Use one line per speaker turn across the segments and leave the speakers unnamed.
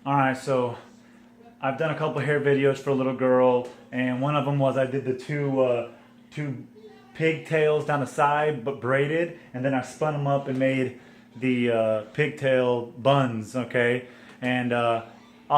Alright, so I've done a couple hair videos for a little girl, and one of them was I did the two pigtails down the side but braided, and then I spun them up and made the pigtail buns, okay? And I'll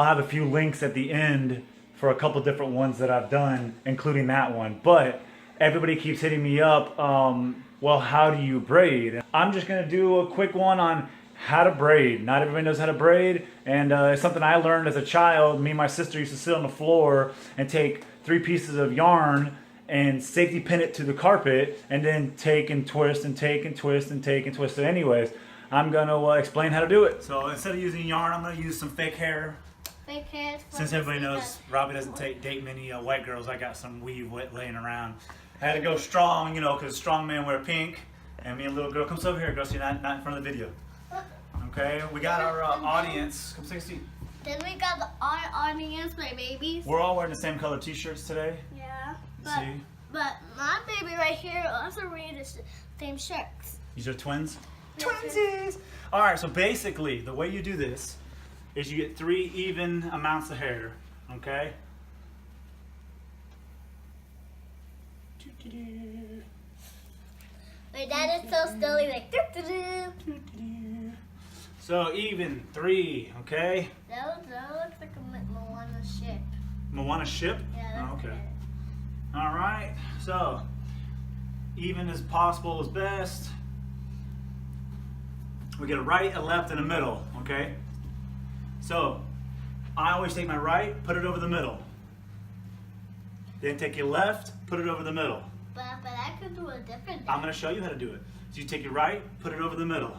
have a few links at the end for a couple different ones that I've done, including that one. But everybody keeps hitting me up, well, how do you braid? I'm just gonna do a quick one on how to braid. Not everybody knows how to braid, and it's something I learned as a child. Me and my sister used to sit on the floor and take 3 pieces of yarn and safety pin it to the carpet, and then take and twist and take and twist and take and twist it. Anyways, I'm gonna explain how to do it. So instead of using yarn, I'm gonna use some fake hair.
Fake hair.
Since everybody knows Robbie doesn't date many white girls, I got some weave laying around. I had to go strong, you know, because strong men wear pink. And me and little girl, come over here, girl, so you're not in front of the video. Okay, we got our audience. Come take a seat.
Then we got our audience, my babies.
We're all wearing the same color t-shirts today.
Yeah.
See?
But my baby right here also wearing the same shirts.
These are twins? Twinsies! Alright, so basically, the way you do this is you get 3 even amounts of hair. Okay?
My dad is so silly, like doo-doo-doo.
So even 3, okay?
That looks like a Moana ship.
Moana ship?
Yeah,
Oh,
that's
okay. Alright, so even as possible is best. We get a right, a left, and a middle, okay? So I always take my right, put it over the middle. Then take your left, put it over the middle.
But I could do a different thing.
I'm going to show you how to do it. So you take your right, put it over the middle.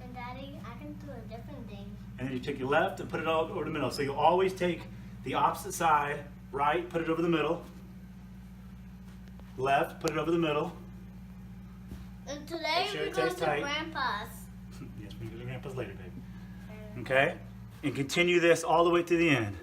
And Daddy, I can do a different thing.
And then you take your left and put it all over the middle. So you'll always take the opposite side, right, put it over the middle. Left, put it over the middle.
And today
Make sure
we
it
go
stays
to
tight.
Grandpa's.
Yes, we can go to Grandpa's later, baby. Okay? And continue this all the way to the end.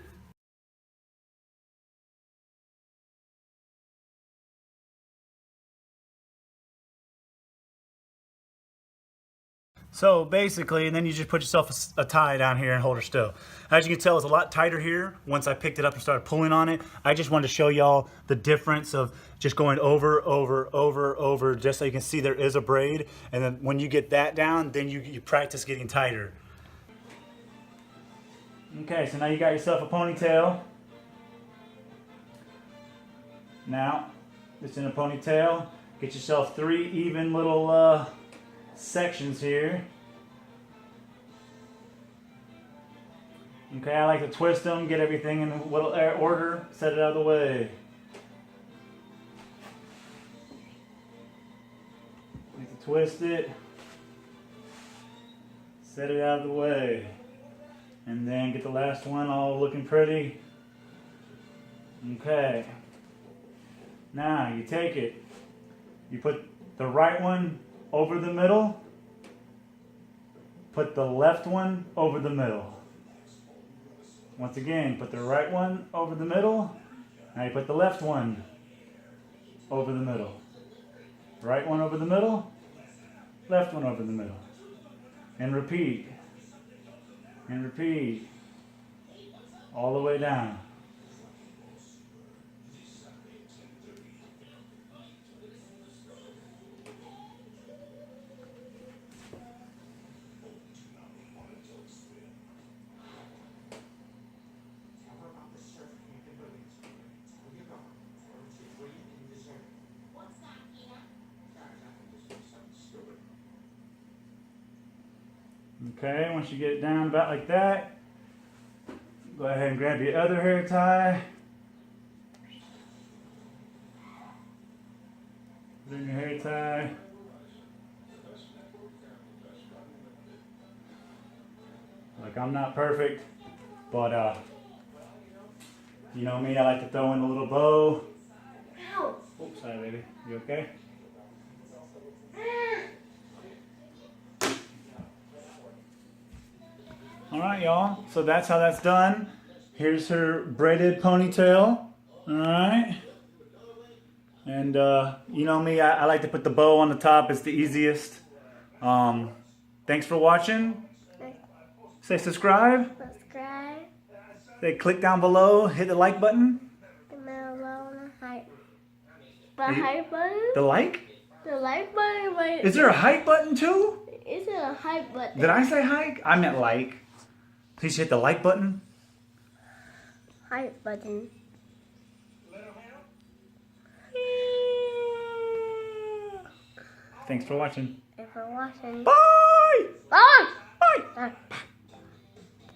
So basically, and then you just put yourself a tie down here and hold her still. As you can tell, it's a lot tighter here once I picked it up and started pulling on it. I just wanted to show y'all the difference of just going over, just so you can see there is a braid. And then when you get that down, then you practice getting tighter. Okay, so now you got yourself a ponytail. Now, it's in a ponytail. Get yourself 3 even little sections here. Okay, I like to twist them, get everything in a little order, set it out of the way. Like to twist it, set it out of the way, and then get the last one all looking pretty. Okay, now you take it, you put the right one over the middle, put the left one over the middle. Once again, put the right one over the middle, now you put the left one over the middle. Right one over the middle, left one over the middle. And repeat, all the way down. Okay, once you get it down about like that, go ahead and grab your other hair tie. Put in your hair tie. Like, I'm not perfect, but you know me, I like to throw in a little bow.
Ow.
Oops, sorry baby, you okay? Alright y'all, so that's how that's done. Here's her braided ponytail. Alright. And you know me, I like to put the bow on the top, it's the easiest. Thanks for watching. Say subscribe.
Subscribe.
They click down below, hit the like button.
The hype button?
The like?
The like button, right?
Is there a hype button too?
Is it a hype button?
Did I say hike? I meant like. Please hit the like button.
Hype button.
Thanks for watching.
Thanks for watching.
Bye!
Bye!
Bye!
Bye.